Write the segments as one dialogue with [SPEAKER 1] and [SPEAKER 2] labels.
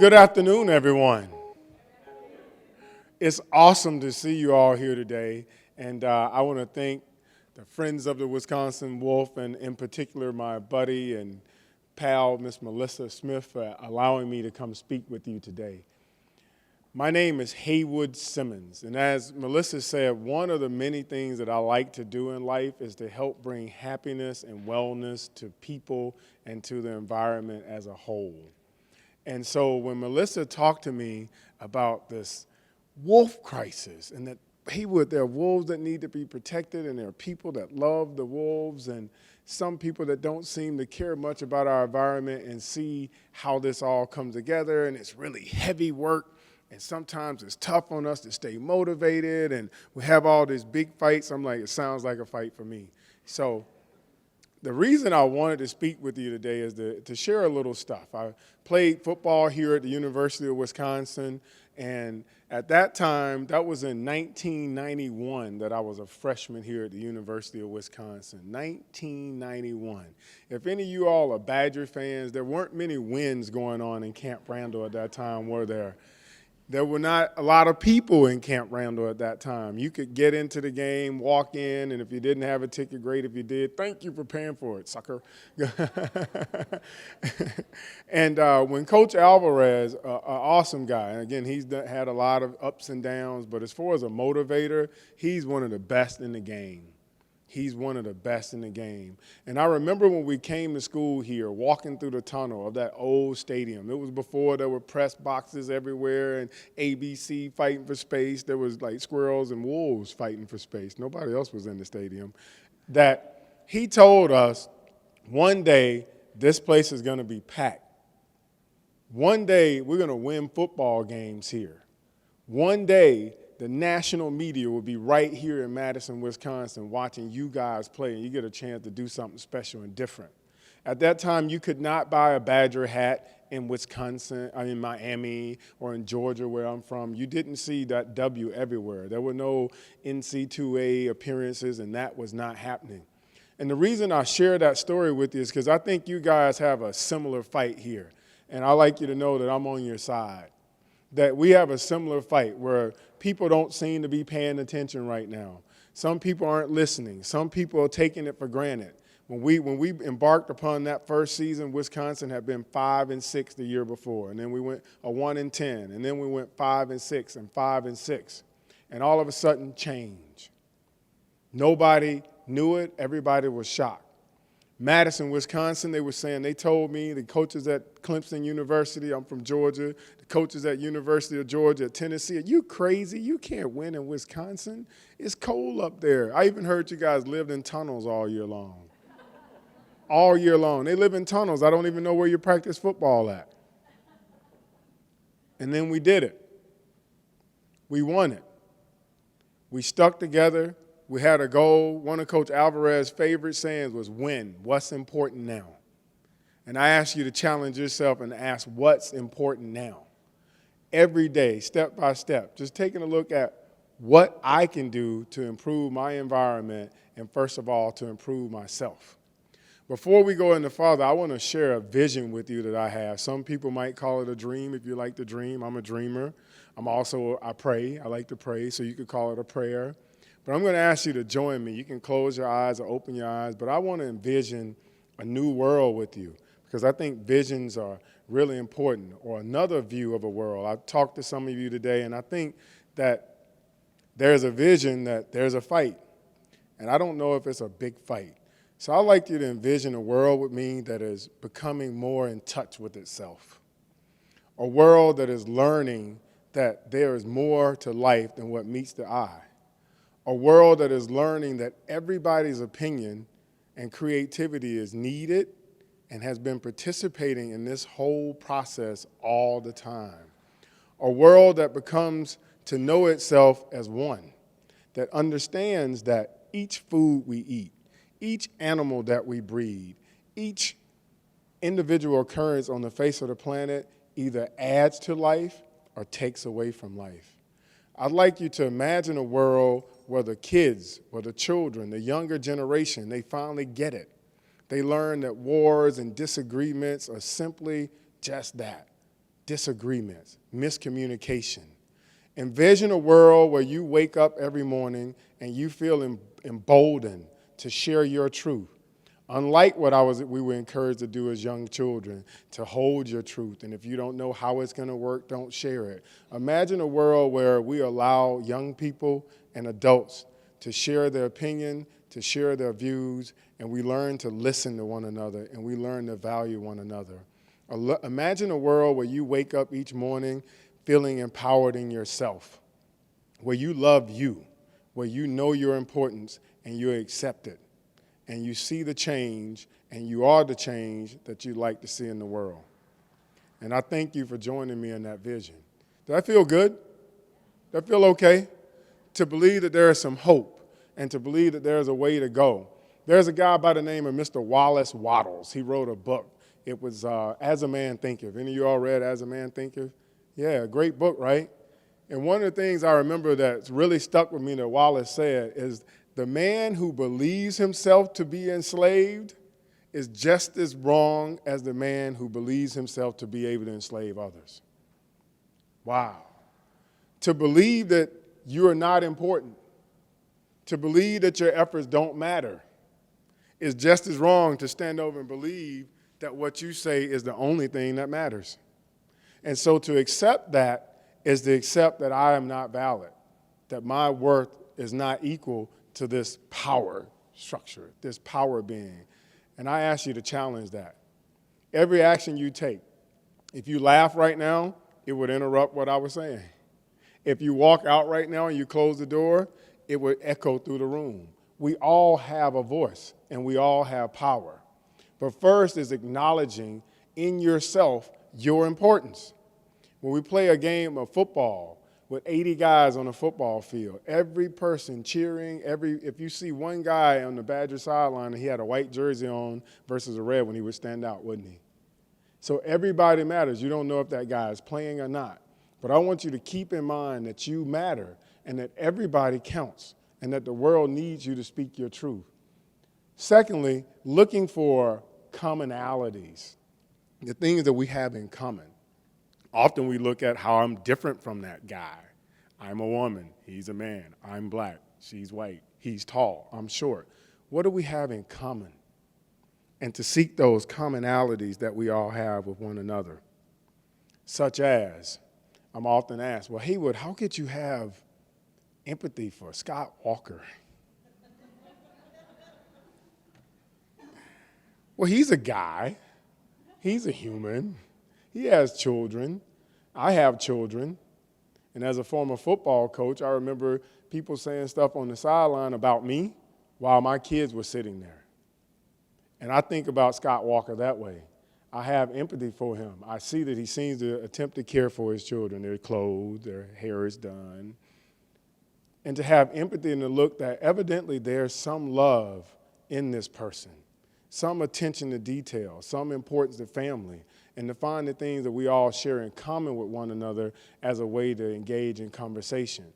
[SPEAKER 1] Good afternoon, everyone. It's awesome to see you all here today, and I want to thank the Friends of the Wisconsin Wolf, and in particular my buddy and pal, Miss Melissa Smith, for allowing me to come speak with you today. My name is Haywood Simmons, and as Melissa said, one of the many things that I like to do in life is to help bring happiness and wellness to people and to the environment as a whole. And so when Melissa talked to me about this wolf crisis and that, Haywood, there are wolves that need to be protected and there are people that love the wolves and some people that don't seem to care much about our environment and see how this all comes together, and it's really heavy work and sometimes it's tough on us to stay motivated and we have all these big fights. I'm like, it sounds like a fight for me. So the reason I wanted to speak with you today is to share a little stuff. I played football here at the University of Wisconsin, and at that time, that was in 1991 that I was a freshman here at the University of Wisconsin, 1991. If any of you all are Badger fans, there weren't many wins going on in Camp Randall at that time, were there? There were not a lot of people in Camp Randall at that time. You could get into the game, walk in, and if you didn't have a ticket, great. If you did, thank you for paying for it, sucker. And when Coach Alvarez, an awesome guy, and again, he's had a lot of ups and downs, but as far as a motivator, he's one of the best in the game. He's one of the best in the game. And I remember when we came to school here, walking through the tunnel of that old stadium. It was before there were press boxes everywhere and ABC fighting for space. There was like squirrels and wolves fighting for space. Nobody else was in the stadium. That he told us one day this place is going to be packed. One day we're going to win football games here. One day the national media will be right here in Madison, Wisconsin, watching you guys play, and you get a chance to do something special and different. At that time, you could not buy a Badger hat in Wisconsin, in Miami, or in Georgia, where I'm from. You didn't see that W everywhere. There were no NC2A appearances, and that was not happening. And the reason I share that story with you is because I think you guys have a similar fight here, and I'd like you to know that I'm on your side. That we have a similar fight where people don't seem to be paying attention right now. Some people aren't listening. Some people are taking it for granted. When we embarked upon that first season, Wisconsin had been 5-6 the year before, and then we went a 1-10, and then we went 5-6 and 5-6, and all of a sudden change. Nobody knew it. Everybody was shocked. Madison, Wisconsin, they told me, the coaches at Clemson University, I'm from Georgia, the coaches at University of Georgia, Tennessee, are you crazy? You can't win in Wisconsin. It's cold up there. I even heard you guys lived in tunnels all year long. All year long. They live in tunnels. I don't even know where you practice football at. And then we did it. We won it. We stuck together. We had a goal. One of Coach Alvarez's favorite sayings was win. What's important now? And I ask you to challenge yourself and ask what's important now. Every day, step by step, just taking a look at what I can do to improve my environment and, first of all, to improve myself. Before we go any further, I want to share a vision with you that I have. Some people might call it a dream if you like to dream. I'm a dreamer. I pray. I like to pray, so you could call it a prayer. But I'm going to ask you to join me. You can close your eyes or open your eyes, but I want to envision a new world with you because I think visions are really important, or another view of a world. I've talked to some of you today, and I think that there's a vision that there's a fight, and I don't know if it's a big fight. So I'd like you to envision a world with me that is becoming more in touch with itself, a world that is learning that there is more to life than what meets the eye. A world that is learning that everybody's opinion and creativity is needed and has been participating in this whole process all the time. A world that becomes to know itself as one, that understands that each food we eat, each animal that we breed, each individual occurrence on the face of the planet either adds to life or takes away from life. I'd like you to imagine a world where the kids, where the children, the younger generation, they finally get it. They learn that wars and disagreements are simply just that, disagreements, miscommunication. Envision a world where you wake up every morning and you feel emboldened to share your truth. Unlike what we were encouraged to do as young children, to hold your truth. And if you don't know how it's going to work, don't share it. Imagine a world where we allow young people and adults to share their opinion, to share their views, and we learn to listen to one another, and we learn to value one another. Imagine a world where you wake up each morning feeling empowered in yourself, where you love you, where you know your importance and you accept it, and you see the change, and you are the change that you'd like to see in the world. And I thank you for joining me in that vision. Did I feel good? Did I feel okay? To believe that there is some hope and to believe that there is a way to go. There's a guy by the name of Mr. Wallace Wattles. He wrote a book. It was As a Man Thinketh. Any of you all read As a Man Thinketh? Yeah, great book, right? And one of the things I remember that's really stuck with me that Wallace said is the man who believes himself to be enslaved is just as wrong as the man who believes himself to be able to enslave others. Wow. To believe that you are not important, to believe that your efforts don't matter, is just as wrong to stand over and believe that what you say is the only thing that matters. And so to accept that is to accept that I am not valid, that my worth is not equal to this power structure, this power being. And I ask you to challenge that. Every action you take, if you laugh right now, it would interrupt what I was saying. If you walk out right now and you close the door, it would echo through the room. We all have a voice and we all have power. But first is acknowledging in yourself your importance. When we play a game of football with 80 guys on a football field, every person cheering, if you see one guy on the Badger sideline and he had a white jersey on versus a red one, he would stand out, wouldn't he? So everybody matters. You don't know if that guy is playing or not. But I want you to keep in mind that you matter and that everybody counts and that the world needs you to speak your truth. Secondly, looking for commonalities, the things that we have in common. Often we look at how I'm different from that guy. I'm a woman, he's a man. I'm black, she's white. He's tall, I'm short. What do we have in common? And to seek those commonalities that we all have with one another. Such as, I'm often asked, well, Haywood, how could you have empathy for Scott Walker? Well, he's a guy. He's a human. He has children. I have children. And as a former football coach, I remember people saying stuff on the sideline about me while my kids were sitting there. And I think about Scott Walker that way. I have empathy for him. I see that he seems to attempt to care for his children. They're clothed, their hair is done. And to have empathy and to look that evidently there's some love in this person, some attention to detail, some importance to family, and to find the things that we all share in common with one another as a way to engage in conversation.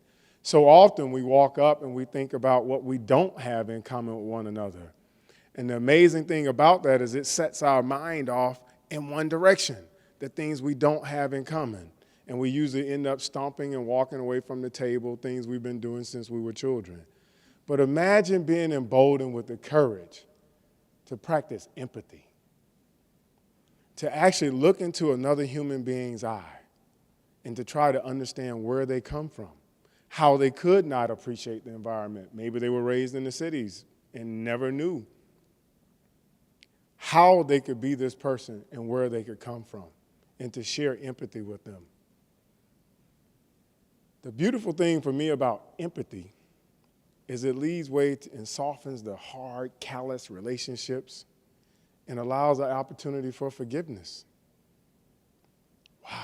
[SPEAKER 1] So often we walk up and we think about what we don't have in common with one another. And the amazing thing about that is it sets our mind off in one direction, the things we don't have in common. And we usually end up stomping and walking away from the table, things we've been doing since we were children. But imagine being emboldened with the courage to practice empathy, to actually look into another human being's eye and to try to understand where they come from, how they could not appreciate the environment. Maybe they were raised in the cities and never knew how they could be this person and where they could come from, and to share empathy with them. The beautiful thing for me about empathy is it leads way to, and softens the hard, callous relationships and allows an opportunity for forgiveness. Wow.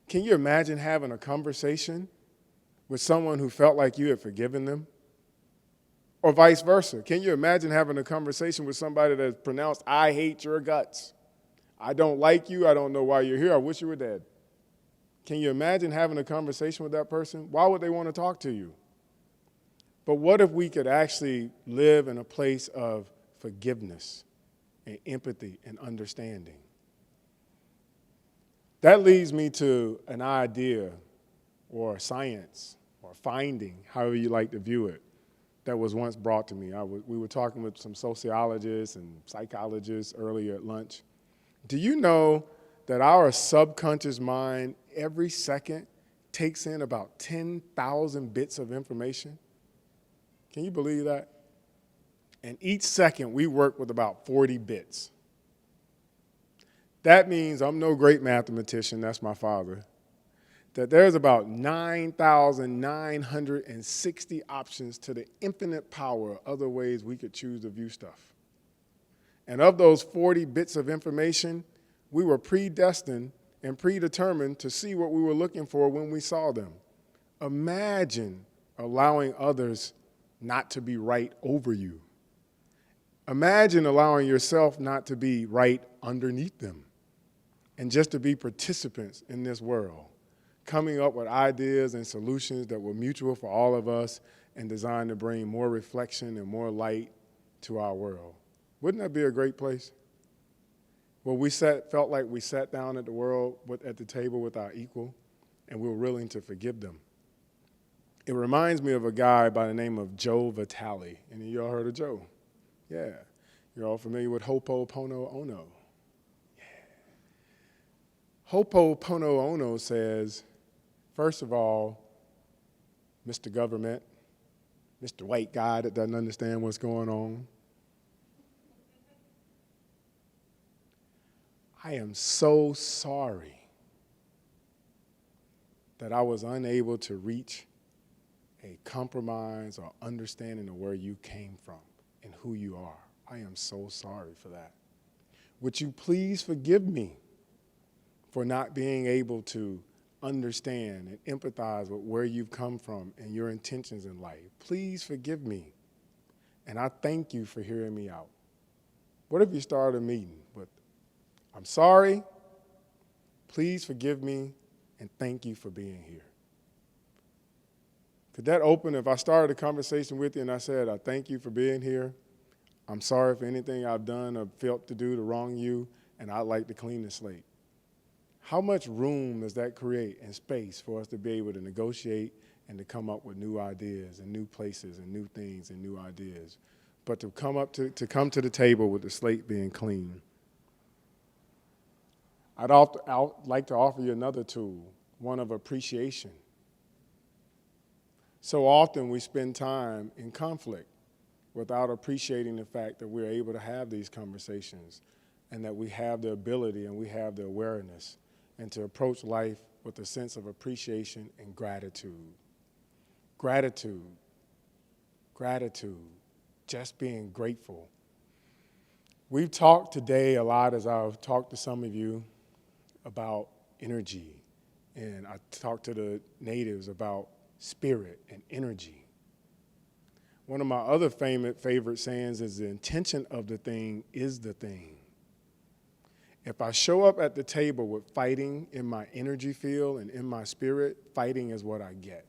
[SPEAKER 1] Can you imagine having a conversation with someone who felt like you had forgiven them? Or vice versa. Can you imagine having a conversation with somebody that's pronounced, I hate your guts. I don't like you. I don't know why you're here. I wish you were dead. Can you imagine having a conversation with that person? Why would they want to talk to you? But what if we could actually live in a place of forgiveness and empathy and understanding? That leads me to an idea or science or finding, however you like to view it, that was once brought to me. We were talking with some sociologists and psychologists earlier at lunch. Do you know that our subconscious mind every second takes in about 10,000 bits of information? Can you believe that? And each second we work with about 40 bits. That means I'm no great mathematician, that's my father, that there's about 9,960 options to the infinite power of other ways we could choose to view stuff. And of those 40 bits of information, we were predestined and predetermined to see what we were looking for when we saw them. Imagine allowing others not to be right over you. Imagine allowing yourself not to be right underneath them and just to be participants in this world, coming up with ideas and solutions that were mutual for all of us and designed to bring more reflection and more light to our world. Wouldn't that be a great place? Where we felt like we sat down at the table with our equal, and we were willing to forgive them. It reminds me of a guy by the name of Joe Vitale. Any of y'all heard of Joe? Yeah. You're all familiar with Ho'oponopono. Yeah. Ho'oponopono says, first of all, Mr. Government, Mr. White Guy that doesn't understand what's going on, I am so sorry that I was unable to reach a compromise or understanding of where you came from and who you are. I am so sorry for that. Would you please forgive me for not being able to understand and empathize with where you've come from and your intentions in life? Please forgive me. And I thank you for hearing me out. What if you started a meeting with, I'm sorry, please forgive me, and thank you for being here? Could that open, if I started a conversation with you and I said, I thank you for being here, I'm sorry for anything I've done or felt to do to wrong you, and I'd like to clean the slate. How much room does that create and space for us to be able to negotiate and to come up with new ideas and new places and new things and new ideas? But to come to the table with the slate being clean. I'd like to offer you another tool, one of appreciation. So often we spend time in conflict without appreciating the fact that we're able to have these conversations and that we have the ability and we have the awareness and to approach life with a sense of appreciation and gratitude. Gratitude, just being grateful. We've talked today a lot, as I've talked to some of you, about energy, and I talked to the natives about spirit and energy. One of my other favorite sayings is the intention of the thing is the thing. If I show up at the table with fighting in my energy field and in my spirit, fighting is what I get.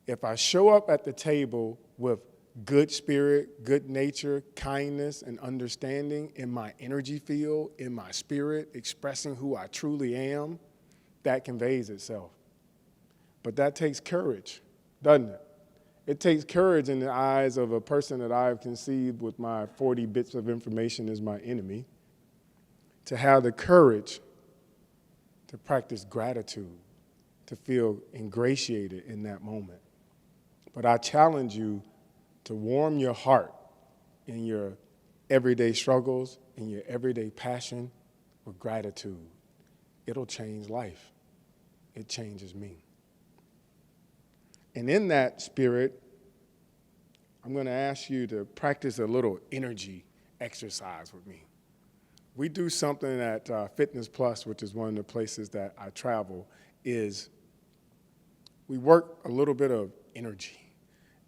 [SPEAKER 1] If I show up at the table with good spirit, good nature, kindness, and understanding in my energy field, in my spirit, expressing who I truly am, that conveys itself. But that takes courage, doesn't it? It takes courage in the eyes of a person that I've conceived with my 40 bits of information as my enemy, to have the courage to practice gratitude, to feel ingratiated in that moment. But I challenge you to warm your heart in your everyday struggles, in your everyday passion with gratitude. It'll change life. It changes me. And in that spirit, I'm going to ask you to practice a little energy exercise with me. We do something at Fitness Plus, which is one of the places that I travel, is we work a little bit of energy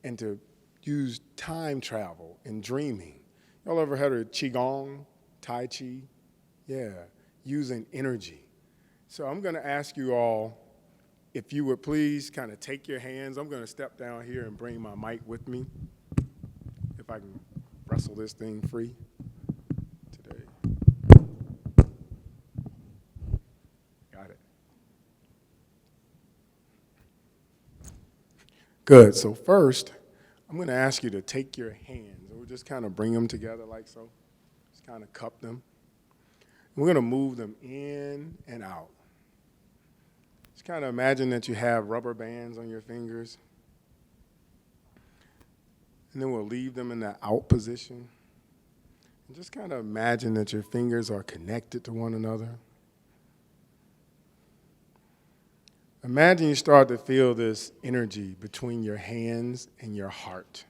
[SPEAKER 1] and to use time travel and dreaming. Y'all ever heard of Qigong, Tai Chi? Yeah, using energy. So I'm going to ask you all, if you would please kind of take your hands. I'm going to step down here and bring my mic with me, if I can wrestle this thing free today. Good. So first, I'm going to ask you to take your hands, and we'll just kind of bring them together like so. Just kind of cup them. We're going to move them in and out. Just kind of imagine that you have rubber bands on your fingers. And then we'll leave them in that out position. And just kind of imagine that your fingers are connected to one another. Imagine you start to feel this energy between your hands and your heart.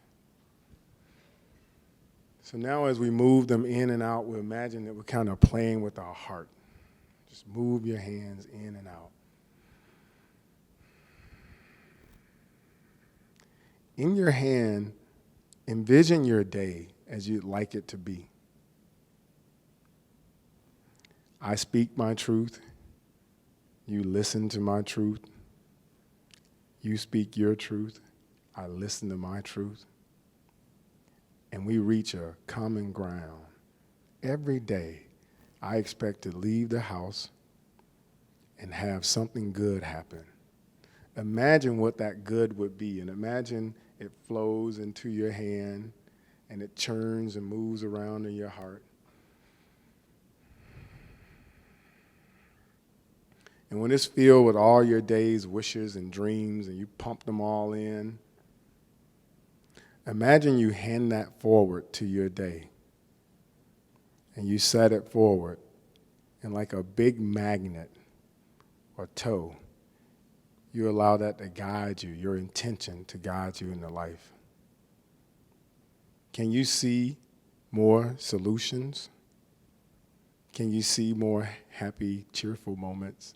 [SPEAKER 1] So now as we move them in and out, we imagine that we're kind of playing with our heart. Just move your hands in and out. In your hand, envision your day as you'd like it to be. I speak my truth. You listen to my truth. You speak your truth. I listen to my truth. And we reach a common ground. Every day, I expect to leave the house and have something good happen. Imagine what that good would be, and imagine it flows into your hand and it churns and moves around in your heart. And when it's filled with all your day's wishes and dreams and you pump them all in, imagine you hand that forward to your day. And you set it forward, and like a big magnet or toe, you allow that to guide you, your intention to guide you into life. Can you see more solutions? Can you see more happy, cheerful moments?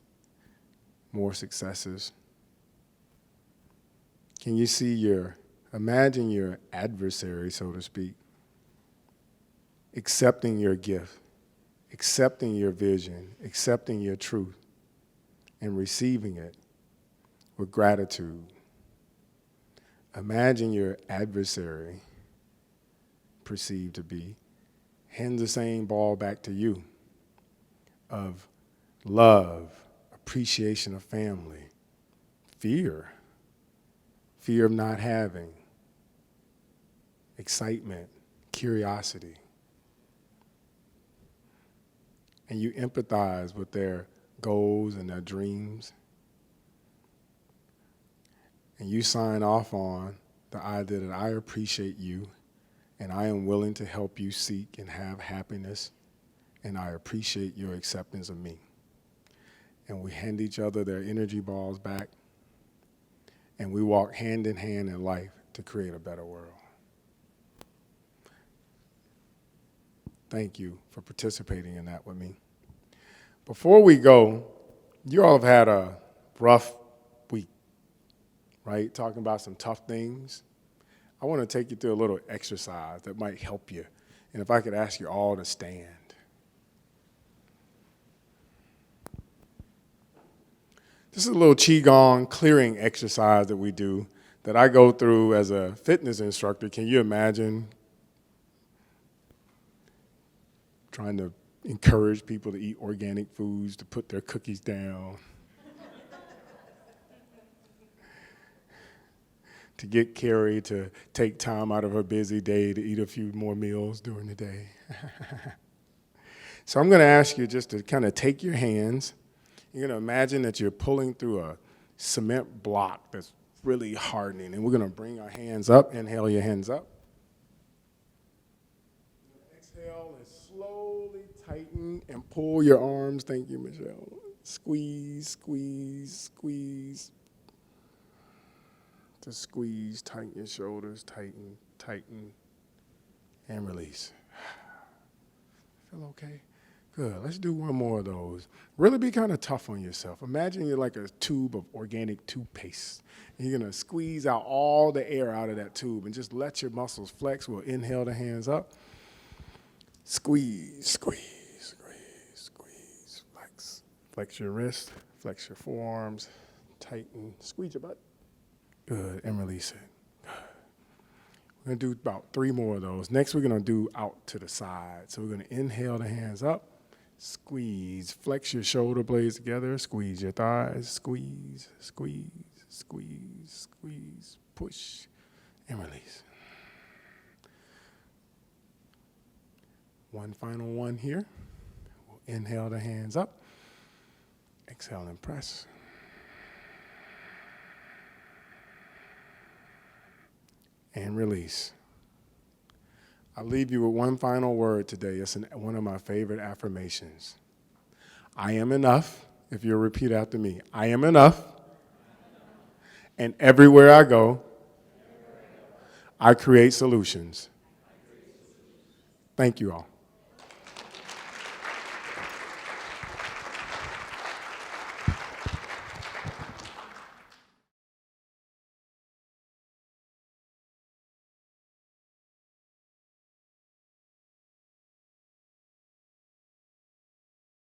[SPEAKER 1] More successes? Can you see imagine your adversary, so to speak, accepting your gift, accepting your vision, accepting your truth, and receiving it with gratitude. Imagine your adversary, perceived to be, hand the same ball back to you of love, appreciation of family, fear of not having, excitement, curiosity. And you empathize with their goals and their dreams. And you sign off on the idea that I appreciate you and I am willing to help you seek and have happiness, and I appreciate your acceptance of me. And we hand each other their energy balls back, and we walk hand in hand in life to create a better world. Thank you for participating in that with me. Before we go, you all have had a rough week, right? Talking about some tough things. I want to take you through a little exercise that might help you. And if I could ask you all to stand. This is a little Qigong clearing exercise that we do that I go through as a fitness instructor. Can you imagine trying to encourage people to eat organic foods, to put their cookies down, to get Carrie to take time out of her busy day to eat a few more meals during the day? So I'm going to ask you just to kind of take your hands. You're going to imagine that you're pulling through a cement block that's really hardening. And we're going to bring our hands up. Inhale your hands up. Exhale and slowly tighten and pull your arms. Thank you, Michelle. Squeeze, squeeze, squeeze. Just squeeze, tighten your shoulders, tighten, tighten, and release. Feel okay? Good. Let's do one more of those. Really be kind of tough on yourself. Imagine you're like a tube of organic toothpaste. And you're going to squeeze out all the air out of that tube and just let your muscles flex. We'll inhale the hands up. Squeeze, squeeze, squeeze, squeeze. Flex. Flex your wrist. Flex your forearms. Tighten. Squeeze your butt. Good. And release it. We're going to do about 3 more of those. Next, we're going to do out to the side. So we're going to inhale the hands up. Squeeze. Flex your shoulder blades together. Squeeze your thighs. Squeeze, squeeze, squeeze, squeeze, push, and release. One final one here. We'll inhale the hands up. Exhale and press. And release. I'll leave you with one final word today. It's one of my favorite affirmations. I am enough, if you'll repeat after me. I am enough, and everywhere I go, I create solutions. Thank you all.